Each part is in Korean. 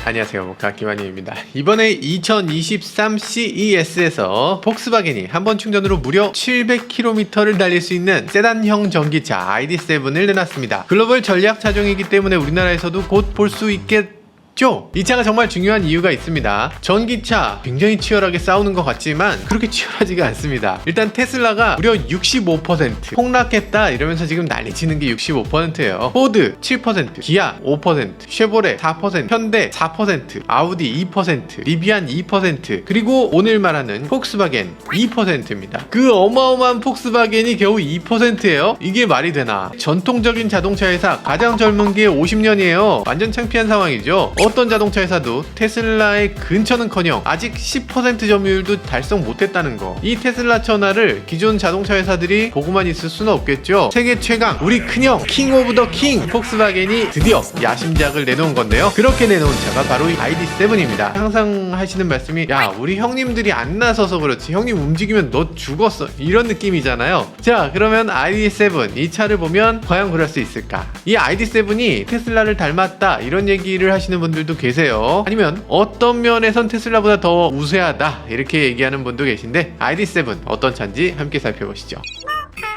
안녕하세요, 모카 김한희입니다. 이번에 2023 CES에서 폭스바겐이 한 번 충전으로 무려 700km를 달릴 수 있는 세단형 전기차 ID.7을 내놨습니다. 글로벌 전략 차종이기 때문에 우리나라에서도 곧 볼 수 있겠죠? 이 차가 정말 중요한 이유가 있습니다. 전기차 굉장히 치열하게 싸우는 것 같지만 그렇게 치열하지가 않습니다. 일단 테슬라가 무려 65% 폭락했다 이러면서 지금 난리치는 게 65%예요. 포드 7%, 기아 5%, 쉐보레 4%, 현대 4%, 아우디 2%, 리비안 2%, 그리고 오늘 말하는 폭스바겐 2%입니다. 그 어마어마한 폭스바겐이 겨우 2%예요? 이게 말이 되나? 전통적인 자동차 회사 가장 젊은 게 50년이에요. 완전 창피한 상황이죠. 어떤 자동차 회사도 테슬라의 근처는커녕 아직 10% 점유율도 달성 못했다는 거. 이 테슬라 천하를 기존 자동차 회사들이 보고만 있을 수는 없겠죠. 세계 최강, 우리 큰형 킹 오브 더 킹 폭스바겐이 드디어 야심작을 내놓은 건데요. 그렇게 내놓은 차가 바로 이 ID.7입니다. 항상 하시는 말씀이 야, 우리 형님들이 안 나서서 그렇지, 형님 움직이면 너 죽었어, 이런 느낌이잖아요. 자, 그러면 ID.7 이 차를 보면 과연 그럴 수 있을까? 이 ID.7이 테슬라를 닮았다 이런 얘기를 하시는 분들도 계세요. 아니면 어떤 면에선 테슬라보다 더 우세하다 이렇게 얘기하는 분도 계신데, ID.7 어떤 차인지 함께 살펴보시죠.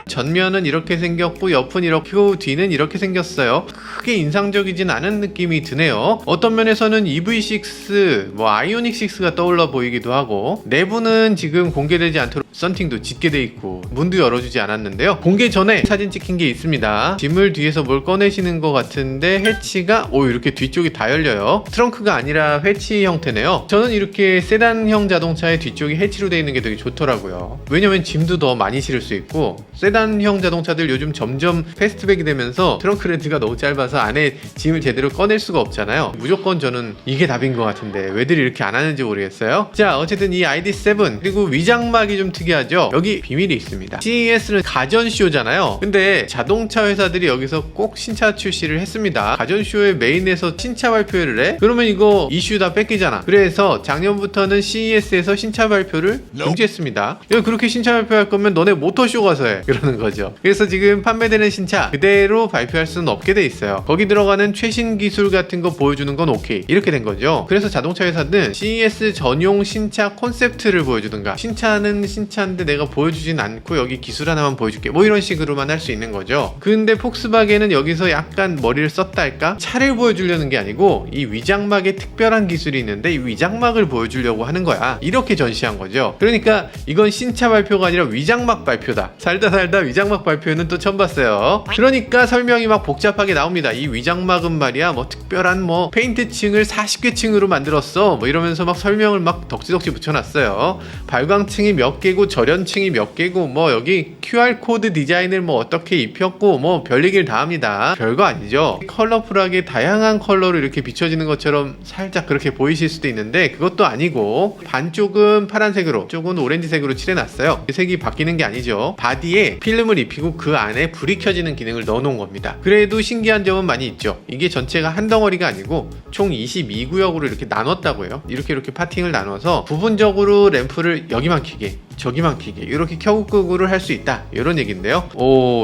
전면은 이렇게 생겼고 옆은 이렇게, 뒤는 이렇게 생겼어요. 크게 인상적이진 않은 느낌이 드네요. 어떤 면에서는 EV6, 아이오닉 6가 떠올라 보이기도 하고, 내부는 지금 공개되지 않도록 썬팅도 짙게 돼 있고 문도 열어주지 않았는데요. 공개 전에 사진 찍힌 게 있습니다. 짐을 뒤에서 뭘 꺼내시는 것 같은데 해치가 이렇게 뒤쪽이 다 열려요. 트렁크가 아니라 해치 형태네요. 저는 이렇게 세단형 자동차의 뒤쪽이 해치로 돼 있는 게 되게 좋더라고요. 왜냐면 짐도 더 많이 실을 수 있고, 세단형 자동차들 요즘 점점 패스트백이 되면서 트렁크 렌트가 너무 짧아서 안에 짐을 제대로 꺼낼 수가 없잖아요. 무조건 저는 이게 답인 것 같은데 왜들 이렇게 안 하는지 모르겠어요. 자, 어쨌든 이 ID.7 그리고 위장막이 좀 특이하죠. 여기 비밀이 있습니다. CES는 가전쇼잖아요. 근데 자동차 회사들이 여기서 꼭 신차 출시를 했습니다. 가전쇼의 메인에서 신차 발표를 해? 그러면 이거 이슈 다 뺏기잖아. 그래서 작년부터는 CES에서 신차 발표를 금지했습니다. 그렇게 신차 발표할 거면 너네 모터쇼 가서 해, 그러는 거죠. 그래서 지금 판매되는 신차 그대로 발표할 수는 없게 돼 있어요. 거기 들어가는 최신 기술 같은 거 보여주는 건 오케이, 이렇게 된 거죠. 그래서 자동차 회사는 CES 전용 신차 콘셉트를 보여주든가, 신차는 신차인데 내가 보여주진 않고 여기 기술 하나만 보여줄게, 이런 식으로만 할 수 있는 거죠. 근데 폭스바겐은 여기서 약간 머리를 썼다 할까? 차를 보여주려는 게 아니고 이 위장막에 특별한 기술이 있는데 이 위장막을 보여주려고 하는 거야, 이렇게 전시한 거죠. 그러니까 이건 신차 발표가 아니라 위장막 발표다. 살다 위장막 발표는 또 처음 봤어요. 그러니까 설명이 막 복잡하게 나옵니다. 이 위장막은 말이야 특별한 페인트층을 40개 층으로 만들었어 이러면서 막 설명을 막 덕지덕지 붙여놨어요. 발광층이 몇 개고 절연층이 몇 개고 여기 QR코드 디자인을 어떻게 입혔고 별얘기를 다 합니다. 별거 아니죠. 컬러풀하게 다양한 컬러로 이렇게 비춰지는 것처럼 살짝 그렇게 보이실 수도 있는데 그것도 아니고, 반쪽은 파란색으로 쪽은 오렌지색으로 칠해놨어요. 색이 바뀌는 게 아니죠. 바디에 필름을 입히고 그 안에 불이 켜지는 기능을 넣어놓은 겁니다. 그래도 신기한 점은 많이 있죠. 이게 전체가 한 덩어리가 아니고 총 22구역으로 이렇게 나눴다고요. 이렇게 파팅을 나눠서 부분적으로 램프를 여기만 켜게 저기만 켜게 이렇게 켜고 끄고를 할 수 있다, 이런 얘기인데요.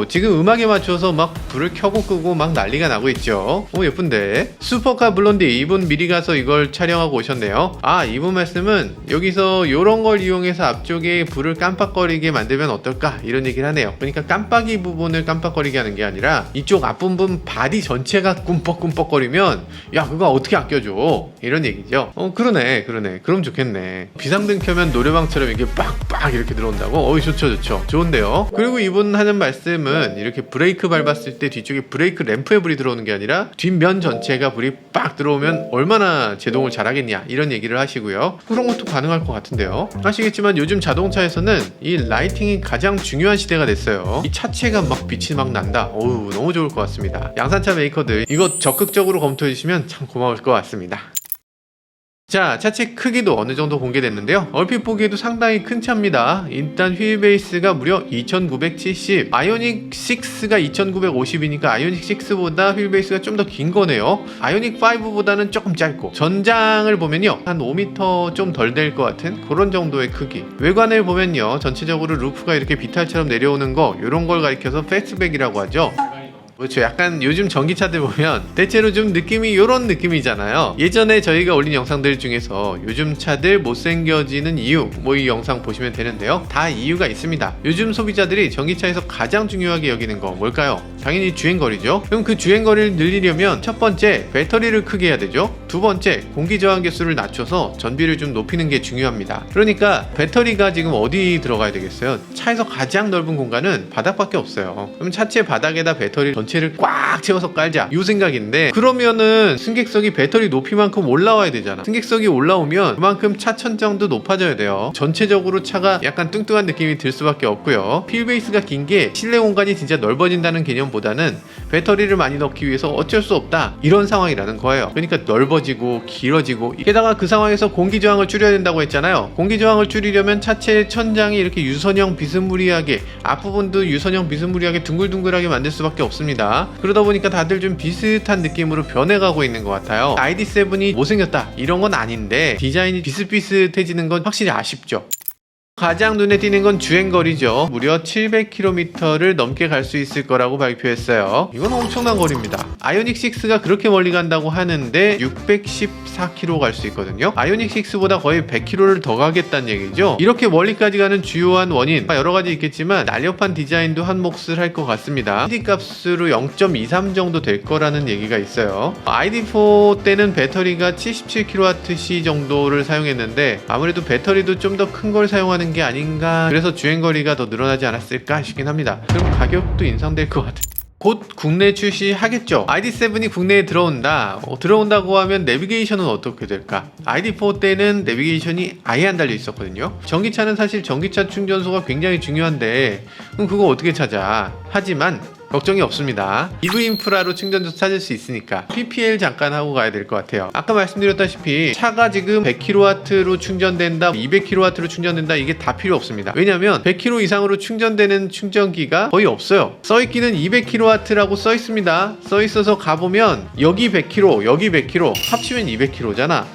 지금 음악에 맞춰서 막 불을 켜고 끄고 막 난리가 나고 있죠. 예쁜데. 슈퍼카 블론디, 이분 미리 가서 이걸 촬영하고 오셨네요. 이분 말씀은 여기서 이런 걸 이용해서 앞쪽에 불을 깜빡거리게 만들면 어떨까, 이런 얘기를 하네요. 그러니까 깜빡이 부분을 깜빡거리게 하는 게 아니라 이쪽 앞부분 바디 전체가 꿈뻑꿈뻑거리면 야, 그거 어떻게 아껴줘, 이런 얘기죠. 그러네. 그럼 좋겠네. 비상등 켜면 노래방처럼 이게 빡빡 이렇게 들어온다고? 좋죠. 좋은데요. 그리고 이분 하는 말씀은 이렇게 브레이크 밟았을 때 뒤쪽에 브레이크 램프에 불이 들어오는 게 아니라 뒷면 전체가 불이 빡 들어오면 얼마나 제동을 잘하겠냐, 이런 얘기를 하시고요. 그런 것도 가능할 것 같은데요. 아시겠지만 요즘 자동차에서는 이 라이팅이 가장 중요한 시대가 됐어요. 이 차체가 막 빛이 막 난다. 너무 좋을 것 같습니다. 양산차 메이커들 이거 적극적으로 검토해 주시면 참 고마울 것 같습니다. 자, 차체 크기도 어느 정도 공개됐는데요. 얼핏 보기에도 상당히 큰 차입니다. 일단 휠베이스가 무려 2970, 아이오닉 6가 2950이니까 아이오닉 6보다 휠베이스가 좀 더 긴 거네요. 아이오닉 5보다는 조금 짧고, 전장을 보면요 한 5m 좀 덜 될 것 같은 그런 정도의 크기. 외관을 보면요 전체적으로 루프가 이렇게 비탈처럼 내려오는 거, 이런 걸 가리켜서 패스트백이라고 하죠. 그렇죠. 약간 요즘 전기차들 보면 대체로 좀 느낌이 요런 느낌이잖아요. 예전에 저희가 올린 영상들 중에서 요즘 차들 못생겨지는 이유 뭐 이 영상 보시면 되는데요. 다 이유가 있습니다. 요즘 소비자들이 전기차에서 가장 중요하게 여기는 거 뭘까요? 당연히 주행거리죠. 그럼 그 주행거리를 늘리려면 첫 번째 배터리를 크게 해야 되죠. 두 번째 공기저항 개수를 낮춰서 전비를 좀 높이는 게 중요합니다. 그러니까 배터리가 지금 어디 들어가야 되겠어요? 차에서 가장 넓은 공간은 바닥밖에 없어요. 그럼 차체 바닥에다 배터리 전체를 꽉 채워서 깔자 이 생각인데, 그러면은 승객석이 배터리 높이만큼 올라와야 되잖아. 승객석이 올라오면 그만큼 차 천장도 높아져야 돼요. 전체적으로 차가 약간 뚱뚱한 느낌이 들 수밖에 없고요. 휠베이스가 긴 게 실내 공간이 진짜 넓어진다는 개념보다는 배터리를 많이 넣기 위해서 어쩔 수 없다 이런 상황이라는 거예요. 그러니까 넓어지고 길어지고, 게다가 그 상황에서 공기저항을 줄여야 된다고 했잖아요. 공기저항을 줄이려면 차체 천장이 이렇게 유선형 비스무리하게, 앞부분도 유선형 비스무리하게 둥글둥글하게 만들 수밖에 없습니다. 그러다 보니까 다들 좀 비슷한 느낌으로 변해가고 있는 것 같아요. ID7이 못생겼다 이런 건 아닌데 디자인이 비슷비슷해지는 건 확실히 아쉽죠. 가장 눈에 띄는 건 주행거리죠. 무려 700km를 넘게 갈 수 있을 거라고 발표했어요. 이건 엄청난 거리입니다. 아이오닉 6가 그렇게 멀리 간다고 하는데 614km 갈 수 있거든요. 아이오닉 6보다 거의 100km를 더 가겠다는 얘기죠. 이렇게 멀리까지 가는 주요한 원인 여러 가지 있겠지만 날렵한 디자인도 한 몫을 할 것 같습니다. PD 값으로 0.23 정도 될 거라는 얘기가 있어요. ID4 때는 배터리가 77kWh 정도를 사용했는데 아무래도 배터리도 좀 더 큰 걸 사용하는 게 아닌가, 그래서 주행거리가 더 늘어나지 않았을까 싶긴 합니다. 그럼 가격도 인상될 것 같아요. 곧 국내 출시하겠죠. ID7이 국내에 들어온다고 하면 내비게이션은 어떻게 될까? ID4 때는 내비게이션이 아예 안 달려 있었거든요. 전기차는 사실 전기차 충전소가 굉장히 중요한데 그럼 그거 어떻게 찾아? 하지만 걱정이 없습니다. EV 인프라로 충전소 찾을 수 있으니까 PPL 잠깐 하고 가야 될 것 같아요. 아까 말씀드렸다시피 차가 지금 100kW로 충전된다, 200kW로 충전된다, 이게 다 필요 없습니다. 왜냐면 100kW 이상으로 충전되는 충전기가 거의 없어요. 써있기는 200kW라고 써있습니다. 써있어서 가보면 여기 100kW, 여기 100kW, 합치면 200kW잖아.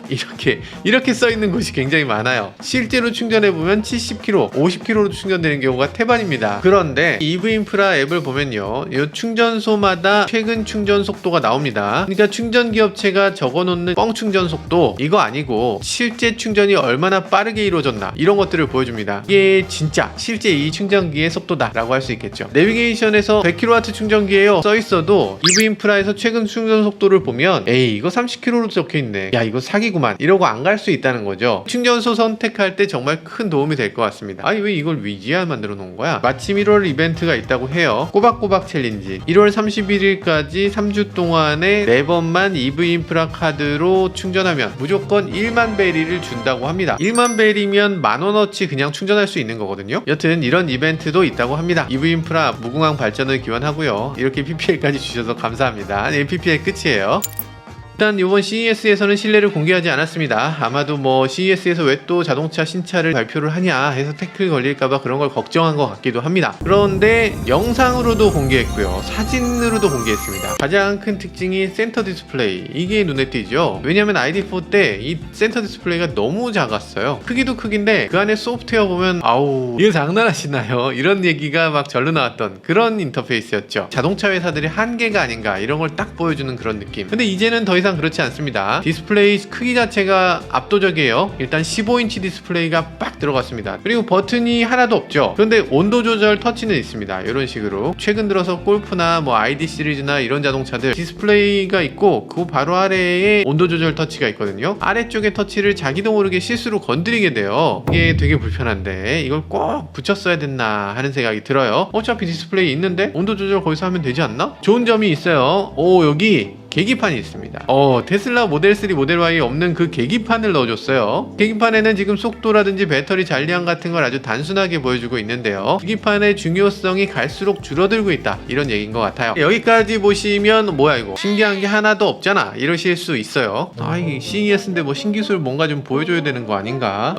이렇게 써있는 곳이 굉장히 많아요. 실제로 충전해보면 70kW, 50kW로 충전되는 경우가 태반입니다. 그런데 EV 인프라 앱을 보면요, 이 충전소마다 최근 충전 속도가 나옵니다. 그러니까 충전기 업체가 적어놓는 뻥 충전 속도 이거 아니고 실제 충전이 얼마나 빠르게 이루어졌나 이런 것들을 보여줍니다. 이게 진짜 실제 이 충전기의 속도다 라고 할 수 있겠죠. 내비게이션에서 100kW 충전기예요 써있어도 EV 인프라에서 최근 충전 속도를 보면 에이 이거 30km로 적혀있네, 야 이거 사기구만 이러고 안 갈 수 있다는 거죠. 충전소 선택할 때 정말 큰 도움이 될 것 같습니다. 아니 왜 이걸 위지아 만들어 놓은 거야? 마침 1월 이벤트가 있다고 해요. 꼬박꼬박 챌린지 1월 31일까지 3주 동안에 4번만 EV 인프라 카드로 충전하면 무조건 1만 베리를 준다고 합니다. 1만 베리면 10,000원어치 그냥 충전할 수 있는 거거든요. 여튼 이런 이벤트도 있다고 합니다. EV 인프라 무궁한 발전을 기원하고요. 이렇게 PPL까지 주셔서 감사합니다. 네, PPL 끝이에요. 일단 이번 CES에서는 실내를 공개하지 않았습니다. 아마도 뭐 CES에서 왜 또 자동차 신차를 발표를 하냐 해서 태클 걸릴까봐 그런 걸 걱정한 것 같기도 합니다. 그런데 영상으로도 공개했고요, 사진으로도 공개했습니다. 가장 큰 특징이 센터 디스플레이, 이게 눈에 띄죠. 왜냐면 ID4 때 이 센터 디스플레이가 너무 작았어요. 크기도 크긴데 그 안에 소프트웨어 보면 아우 이거 장난하시나요? 이런 얘기가 막 절로 나왔던 그런 인터페이스였죠. 자동차 회사들의 한계가 아닌가 이런 걸 딱 보여주는 그런 느낌. 근데 이제는 더 이상 그렇지 않습니다. 디스플레이 크기 자체가 압도적이에요. 일단 15인치 디스플레이가 빡 들어갔습니다. 그리고 버튼이 하나도 없죠. 그런데 온도 조절 터치는 있습니다. 이런 식으로 최근 들어서 골프나 뭐 ID 시리즈나 이런 자동차들 디스플레이가 있고 그 바로 아래에 온도 조절 터치가 있거든요. 아래쪽에 터치를 자기도 모르게 실수로 건드리게 돼요. 이게 되게 불편한데 이걸 꼭 붙였어야 됐나 하는 생각이 들어요. 어차피 디스플레이 있는데 온도 조절 거기서 하면 되지 않나? 좋은 점이 있어요. 여기 계기판이 있습니다. 테슬라 모델 3, 모델 Y에 없는 그 계기판을 넣어줬어요. 계기판에는 지금 속도라든지 배터리 잔량 같은 걸 아주 단순하게 보여주고 있는데요. 계기판의 중요성이 갈수록 줄어들고 있다 이런 얘기인 것 같아요. 여기까지 보시면 뭐야 이거 신기한 게 하나도 없잖아 이러실 수 있어요. 이게 CES인데 뭐 신기술 뭔가 좀 보여줘야 되는 거 아닌가?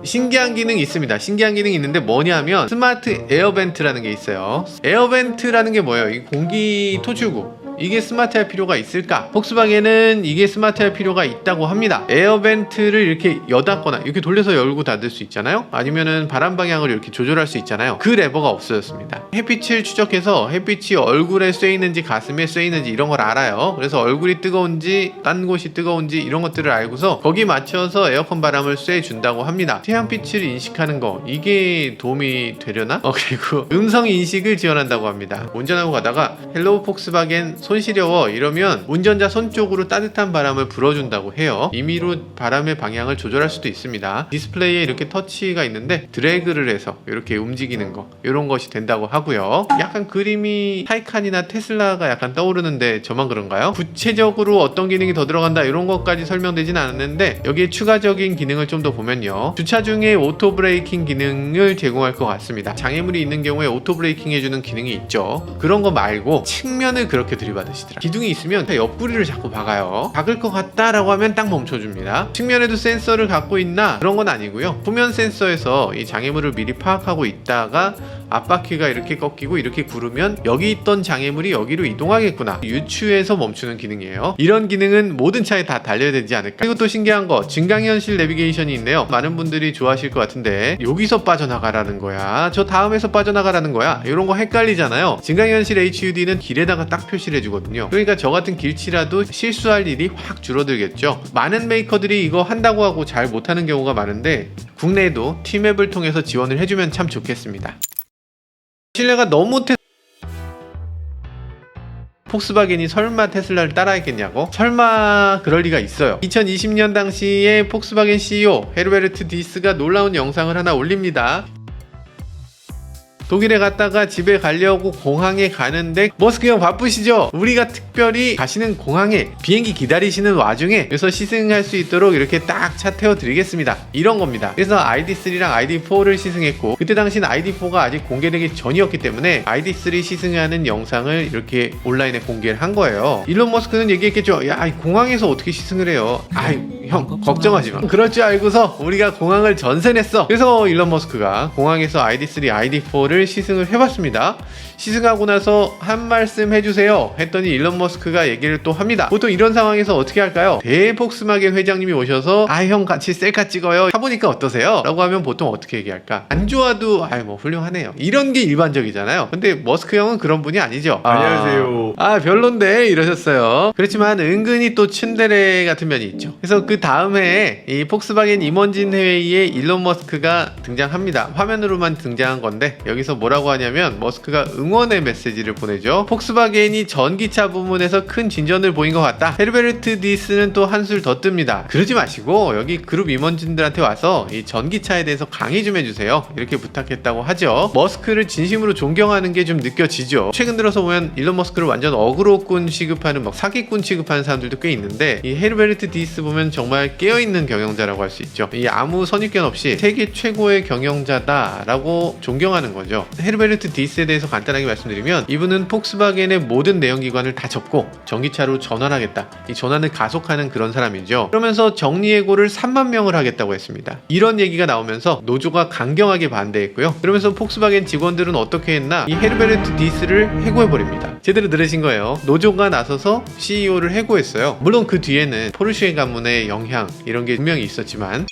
신기한 기능이 있습니다. 신기한 기능이 있는데 뭐냐면 스마트 에어벤트라는 게 있어요. 에어벤트라는 게 뭐예요? 이 공기 토출구, 이게 스마트할 필요가 있을까? 폭스바겐은 이게 스마트할 필요가 있다고 합니다. 에어벤트를 이렇게 여닫거나 이렇게 돌려서 열고 닫을 수 있잖아요. 아니면은 바람 방향을 이렇게 조절할 수 있잖아요. 그 레버가 없어졌습니다. 햇빛을 추적해서 햇빛이 얼굴에 쐬이는지 가슴에 쐬이는지 이런 걸 알아요. 그래서 얼굴이 뜨거운지 딴 곳이 뜨거운지 이런 것들을 알고서 거기 맞춰서 에어컨 바람을 쐬준다고 합니다. 태양빛을 인식하는 거 이게 도움이 되려나? 그리고 음성 인식을 지원한다고 합니다. 운전하고 가다가 헬로우 폭스바겐 손 시려워 이러면 운전자 손 쪽으로 따뜻한 바람을 불어준다고 해요. 임의로 바람의 방향을 조절할 수도 있습니다. 디스플레이에 이렇게 터치가 있는데 드래그를 해서 이렇게 움직이는 거 이런 것이 된다고 하고요. 약간 그림이 타이칸이나 테슬라가 약간 떠오르는데 저만 그런가요? 구체적으로 어떤 기능이 더 들어간다 이런 것까지 설명되진 않았는데 여기에 추가적인 기능을 좀 더 보면요. 주차 중에 오토 브레이킹 기능을 제공할 것 같습니다. 장애물이 있는 경우에 오토 브레이킹 해주는 기능이 있죠. 그런 거 말고 측면을 그렇게 들이받으시더라. 기둥이 있으면 옆구리를 자꾸 박아요. 박을 것 같다라고 하면 딱 멈춰줍니다. 측면에도 센서를 갖고 있나? 그런 건 아니고요. 후면 센서에서 이 장애물을 미리 파악하고 있다가 앞바퀴가 이렇게 꺾이고 이렇게 구르면 여기 있던 장애물이 여기로 이동하겠구나 유추해서 멈추는 기능이에요. 이런 기능은 모든 차에 다 달려야 되지 않을까. 그리고 또 신기한 거 증강현실 내비게이션이 있네요. 많은 분들이 좋아하실 것 같은데 여기서 빠져나가라는 거야 저 다음에서 빠져나가라는 거야 이런 거 헷갈리잖아요. 증강현실 HUD는 길에다가 딱 표시를 해주거든요. 그러니까 저 같은 길치라도 실수할 일이 확 줄어들겠죠. 많은 메이커들이 이거 한다고 하고 잘 못하는 경우가 많은데 국내에도 T맵을 통해서 지원을 해주면 참 좋겠습니다. 신뢰가 너무 폭스바겐이 설마 테슬라를 따라했겠냐고? 설마 그럴 리가 있어요. 2020년 당시에 폭스바겐 CEO 헤르베르트 디스가 놀라운 영상을 하나 올립니다. 독일에 갔다가 집에 가려고 공항에 가는데 머스크 형 바쁘시죠? 우리가 특별히 가시는 공항에 비행기 기다리시는 와중에 그래서 시승할 수 있도록 이렇게 딱 차 태워드리겠습니다. 이런 겁니다. 그래서 ID3랑 ID4를 시승했고 그때 당시는 ID4가 아직 공개되기 전이었기 때문에 ID3 시승하는 영상을 이렇게 온라인에 공개를 한 거예요. 일론 머스크는 얘기했겠죠. 야, 공항에서 어떻게 시승을 해요? 형 걱정하지 마. 그럴 줄 알고서 우리가 공항을 전세냈어. 그래서 일론 머스크가 공항에서 ID3, ID4를 시승을 해봤습니다. 시승하고 나서 한 말씀 해주세요 했더니 일론 머스크가 얘기를 또 합니다. 보통 이런 상황에서 어떻게 할까요? 대폭스바겐 회장님이 오셔서 형 같이 셀카 찍어요 타보니까 어떠세요? 라고 하면 보통 어떻게 얘기할까? 안 좋아도 뭐 훌륭하네요 이런 게 일반적이잖아요. 근데 머스크 형은 그런 분이 아니죠. 안녕하세요. 별론데 이러셨어요. 그렇지만 은근히 또 츤데레 같은 면이 있죠. 그래서 그 다음 해에 이 폭스바겐 임원진 회의에 일론 머스크가 등장합니다. 화면으로만 등장한 건데 여기서 뭐라고 하냐면 머스크가 응원의 메시지를 보내죠. 폭스바겐이 전기차 부문에서 큰 진전을 보인 것 같다. 헤르베르트 디스는 또 한술 더 뜹니다. 그러지 마시고 여기 그룹 임원진들한테 와서 이 전기차에 대해서 강의 좀 해주세요 이렇게 부탁했다고 하죠. 머스크를 진심으로 존경하는 게 좀 느껴지죠. 최근 들어서 보면 일론 머스크를 완전 어그로꾼 취급하는 사기꾼 취급하는 사람들도 꽤 있는데 이 헤르베르트 디스 보면 정말 깨어있는 경영자라고 할 수 있죠. 이 아무 선입견 없이 세계 최고의 경영자다라고 존경하는 거죠. 헤르베르트 디스에 대해서 간단하게 말씀드리면 이분은 폭스바겐의 모든 내연기관을 다 접고 전기차로 전환하겠다. 이 전환을 가속하는 그런 사람이죠. 그러면서 정리해고를 3만 명을 하겠다고 했습니다. 이런 얘기가 나오면서 노조가 강경하게 반대했고요. 그러면서 폭스바겐 직원들은 어떻게 했나? 이 헤르베르트 디스를 해고해버립니다. 제대로 들으신 거예요. 노조가 나서서 CEO를 해고했어요. 물론 그 뒤에는 포르쉐 가문의 영향 이런 게 분명히 있었지만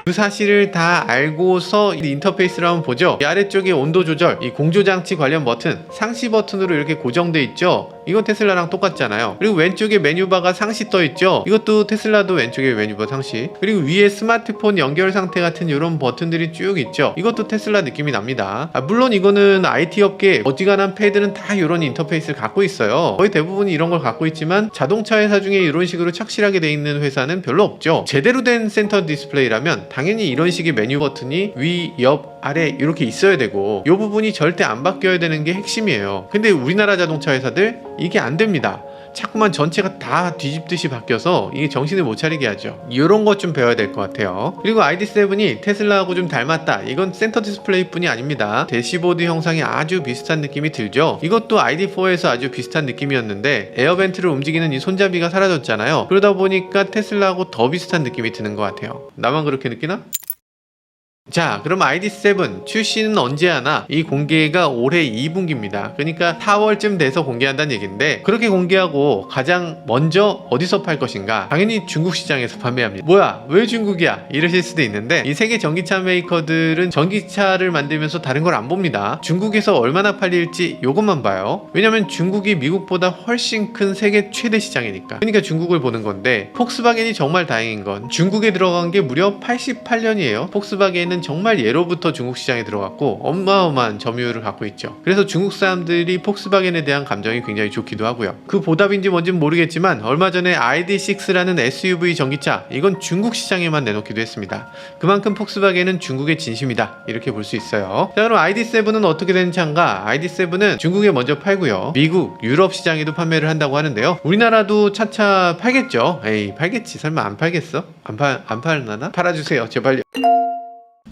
그 사실을 다 알고서 인터페이스를 한번 보죠. 이 아래쪽에 온도 조절, 이 공조장치 관련 버튼, 상시 버튼으로 이렇게 고정돼 있죠. 이건 테슬라랑 똑같잖아요. 그리고 왼쪽에 메뉴바가 상시 떠 있죠. 이것도 테슬라도 왼쪽에 메뉴바 상시. 그리고 위에 스마트폰 연결 상태 같은 이런 버튼들이 쭉 있죠. 이것도 테슬라 느낌이 납니다. 물론 이거는 IT 업계 어지간한 패드는 다 이런 인터페이스를 갖고 있어요. 거의 대부분이 이런 걸 갖고 있지만 자동차 회사 중에 이런 식으로 착실하게 돼 있는 회사는 별로 없죠. 제대로 된 센터 디스플레이라면 당연히 이런 식의 메뉴 버튼이 위, 옆, 아래 이렇게 있어야 되고 이 부분이 절대 안 바뀌어야 되는 게 핵심이에요. 근데 우리나라 자동차 회사들 이게 안 됩니다. 자꾸만 전체가 다 뒤집듯이 바뀌어서 이게 정신을 못 차리게 하죠. 이런 것 좀 배워야 될 것 같아요. 그리고 ID7이 테슬라하고 좀 닮았다. 이건 센터 디스플레이 뿐이 아닙니다. 대시보드 형상이 아주 비슷한 느낌이 들죠. 이것도 ID4에서 아주 비슷한 느낌이었는데 에어벤트를 움직이는 이 손잡이가 사라졌잖아요. 그러다 보니까 테슬라하고 더 비슷한 느낌이 드는 것 같아요. 나만 그렇게 느끼나? 자, 그럼 ID7 출시는 언제 하나? 이 공개가 올해 2분기입니다. 그러니까 4월쯤 돼서 공개한다는 얘기인데, 그렇게 공개하고 가장 먼저 어디서 팔 것인가? 당연히 중국 시장에서 판매합니다. 뭐야, 왜 중국이야? 이러실 수도 있는데, 이 세계 전기차 메이커들은 전기차를 만들면서 다른 걸 안 봅니다. 중국에서 얼마나 팔릴지 요것만 봐요. 왜냐면 중국이 미국보다 훨씬 큰 세계 최대 시장이니까. 그러니까 중국을 보는 건데, 폭스바겐이 정말 다행인 건 중국에 들어간 게 무려 88년이에요. 폭스바겐은 정말 예로부터 중국 시장에 들어갔고 어마어마한 점유율을 갖고 있죠. 그래서 중국 사람들이 폭스바겐에 대한 감정이 굉장히 좋기도 하고요. 그 보답인지 뭔지는 모르겠지만 얼마 전에 ID6라는 SUV 전기차, 이건 중국 시장에만 내놓기도 했습니다. 그만큼 폭스바겐은 중국의 진심이다, 이렇게 볼 수 있어요. 자, 그럼 ID7은 어떻게 되는 차인가? ID7은 중국에 먼저 팔고요, 미국, 유럽 시장에도 판매를 한다고 하는데요. 우리나라도 차차 팔겠죠? 에이, 팔겠지. 설마 안 팔겠어? 안 팔라나? 팔아주세요, 제발요.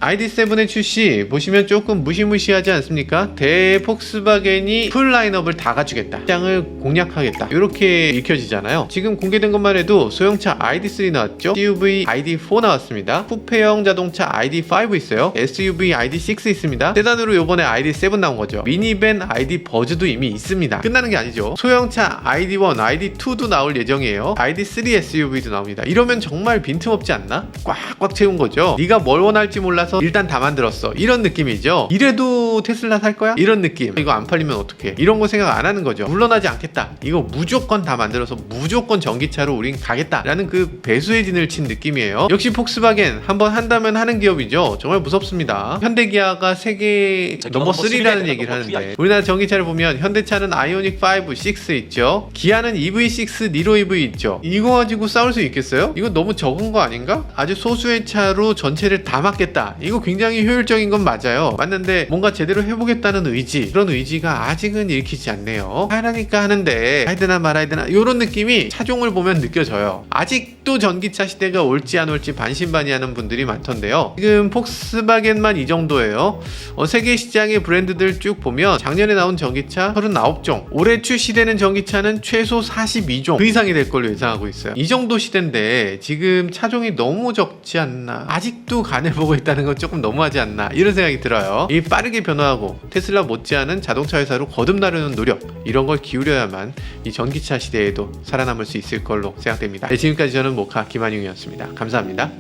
ID7의 출시 보시면 조금 무시무시하지 않습니까? 대폭스바겐이 풀 라인업을 다 갖추겠다, 시장을 공략하겠다, 이렇게 읽혀지잖아요. 지금 공개된 것만 해도 소형차 ID3 나왔죠, CUV ID4 나왔습니다, 쿠페형 자동차 ID5 있어요, SUV ID6 있습니다, 세단으로 요번에 ID7 나온 거죠, 미니밴 ID 버즈도 이미 있습니다. 끝나는 게 아니죠. 소형차 ID1, ID2도 나올 예정이에요. ID3 SUV도 나옵니다. 이러면 정말 빈틈없지 않나? 꽉꽉 채운 거죠. 네가 뭘 원할지 몰라서 일단 다 만들었어, 이런 느낌이죠. 이래도 테슬라 살 거야? 이런 느낌. 이거 안 팔리면 어떡해? 이런 거 생각 안 하는 거죠. 물러나지 않겠다, 이거 무조건 다 만들어서 무조건 전기차로 우린 가겠다 라는 그 배수의 진을 친 느낌이에요. 역시 폭스바겐 한번 한다면 하는 기업이죠. 정말 무섭습니다. 현대기아가 세계 넘버 3라는 얘기를 하는데, 우리나라 전기차를 보면 현대차는 아이오닉 5, 6 있죠, 기아는 EV6 니로 EV 있죠. 이거 가지고 싸울 수 있겠어요? 이거 너무 적은 거 아닌가? 아주 소수의 차로 전체를 다 막겠다, 이거 굉장히 효율적인 건 맞아요. 맞는데 뭔가 제대로 해보겠다는 의지, 그런 의지가 아직은 읽히지 않네요. 하라니까 하는데 해야 말아야 되나, 이런 느낌이 차종을 보면 느껴져요. 아직도 전기차 시대가 올지 안 올지 반신반의하는 분들이 많던데요. 지금 폭스바겐만 이 정도예요. 세계 시장의 브랜드들 쭉 보면 작년에 나온 전기차 39종, 올해 출시되는 전기차는 최소 42종, 그 이상이 될 걸로 예상하고 있어요. 이 정도 시대인데 지금 차종이 너무 적지 않나, 아직도 간을 보고 있다는 건 조금 너무하지 않나, 이런 생각이 들어요. 이 빠르게 변화하고 테슬라 못지않은 자동차 회사로 거듭나려는 노력, 이런 걸 기울여야만 이 전기차 시대에도 살아남을 수 있을 걸로 생각됩니다. 네, 지금까지 저는 모카 김한용이었습니다. 감사합니다.